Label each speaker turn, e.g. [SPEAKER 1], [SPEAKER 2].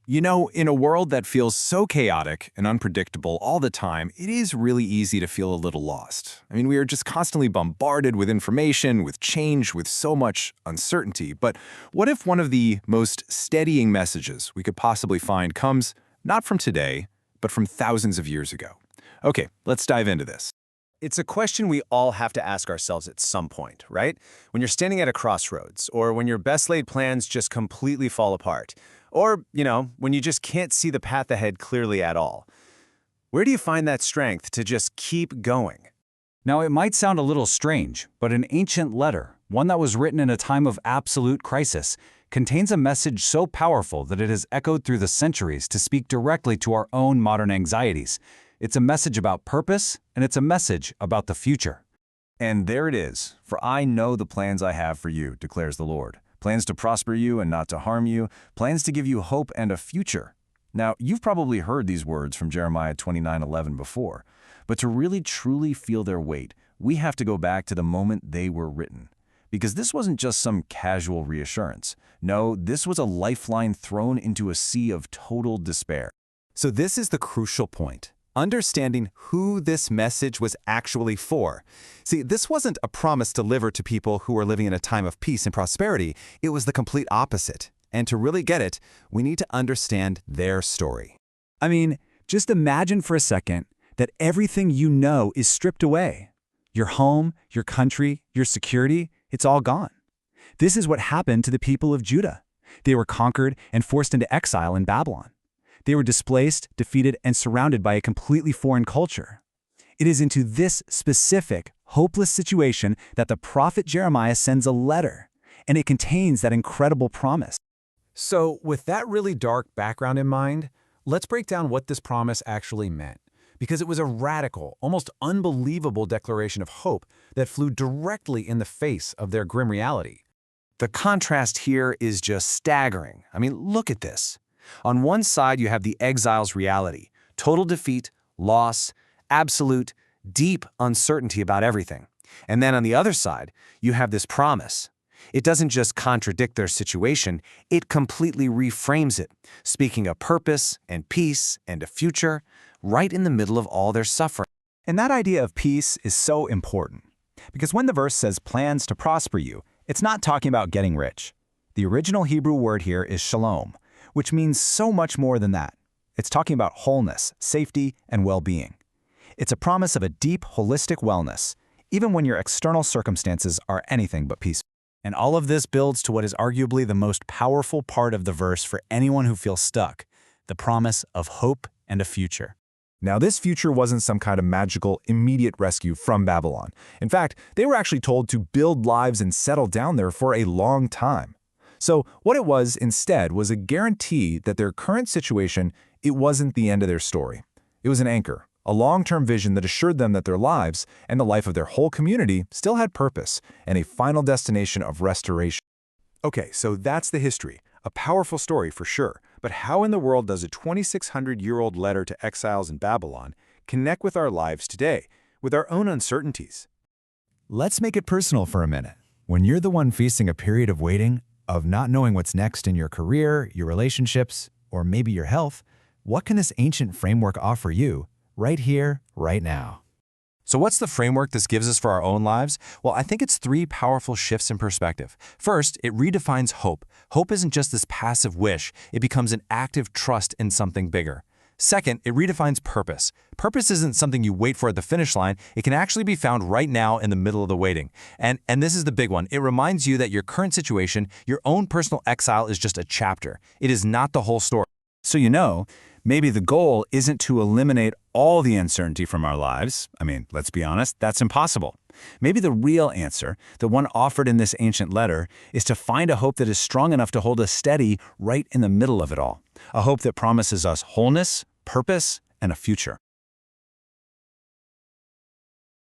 [SPEAKER 1] You know, in a world that feels so chaotic and unpredictable all the time, it is really easy to feel a little lost. I mean, we are just constantly bombarded with information, with change, with so much uncertainty. But what if one of the most steadying messages we could possibly find comes not from today, but from thousands of years ago? Okay, let's dive into this.
[SPEAKER 2] It's a question we all have to ask ourselves at some point, right? When you're standing at a crossroads, or when your best laid plans just completely fall apart, or, when you just can't see the path ahead clearly at all. Where do you find that strength to just keep going?
[SPEAKER 3] Now, it might sound a little strange, but an ancient letter, one that was written in a time of absolute crisis, contains a message so powerful that it has echoed through the centuries to speak directly to our own modern anxieties. It's a message about purpose, and it's a message about the future.
[SPEAKER 4] And there it is. For I know the plans I have for you, declares the Lord. Plans to prosper you and not to harm you, plans to give you hope and a future. Now, you've probably heard these words from Jeremiah 29:11 before, but to really truly feel their weight, we have to go back to the moment they were written. Because this wasn't just some casual reassurance. No, this was a lifeline thrown into a sea of total despair.
[SPEAKER 5] So this is the crucial point. Understanding who this message was actually for. See, this wasn't a promise delivered to people who were living in a time of peace and prosperity. It was the complete opposite. And to really get it, we need to understand their story.
[SPEAKER 6] I mean, just imagine for a second that everything you know is stripped away. Your home, your country, your security, it's all gone. This is what happened to the people of Judah. They were conquered and forced into exile in Babylon. They were displaced, defeated, and surrounded by a completely foreign culture. It is into this specific, hopeless situation that the prophet Jeremiah sends a letter, and it contains that incredible promise.
[SPEAKER 1] So, with that really dark background in mind, let's break down what this promise actually meant. Because it was a radical, almost unbelievable declaration of hope that flew directly in the face of their grim reality.
[SPEAKER 2] The contrast here is just staggering. I mean, look at this. On one side, you have the exile's reality, total defeat, loss, absolute, deep uncertainty about everything. And then on the other side, you have this promise. It doesn't just contradict their situation, it completely reframes it, speaking of purpose and peace and a future, right in the middle of all their suffering.
[SPEAKER 6] And that idea of peace is so important. Because when the verse says plans to prosper you, it's not talking about getting rich. The original Hebrew word here is shalom, which means so much more than that. It's talking about wholeness, safety, and well-being. It's a promise of a deep, holistic wellness, even when your external circumstances are anything but peaceful.
[SPEAKER 3] And all of this builds to what is arguably the most powerful part of the verse for anyone who feels stuck, the promise of hope and a future.
[SPEAKER 7] Now, this future wasn't some kind of magical, immediate rescue from Babylon. In fact, they were actually told to build lives and settle down there for a long time. So what it was instead was a guarantee that their current situation, it wasn't the end of their story. It was an anchor, a long-term vision that assured them that their lives and the life of their whole community still had purpose and a final destination of restoration.
[SPEAKER 5] Okay, so that's the history. A powerful story for sure. But how in the world does a 2,600-year-old letter to exiles in Babylon connect with our lives today, with our own uncertainties?
[SPEAKER 8] Let's make it personal for a minute. When you're the one facing a period of waiting, of not knowing what's next in your career, your relationships, or maybe your health, what can this ancient framework offer you right here, right now?
[SPEAKER 4] So what's the framework this gives us for our own lives? Well, I think it's three powerful shifts in perspective. First, it redefines hope. Hope isn't just this passive wish. It becomes an active trust in something bigger. Second, it redefines purpose. Purpose isn't something you wait for at the finish line. It can actually be found right now in the middle of the waiting. And this is the big one. It reminds you that your current situation, your own personal exile, is just a chapter. It is not the whole story.
[SPEAKER 6] So maybe the goal isn't to eliminate all the uncertainty from our lives. I mean, let's be honest, that's impossible. Maybe the real answer, the one offered in this ancient letter, is to find a hope that is strong enough to hold us steady right in the middle of it all. A hope that promises us wholeness, purpose, and a future.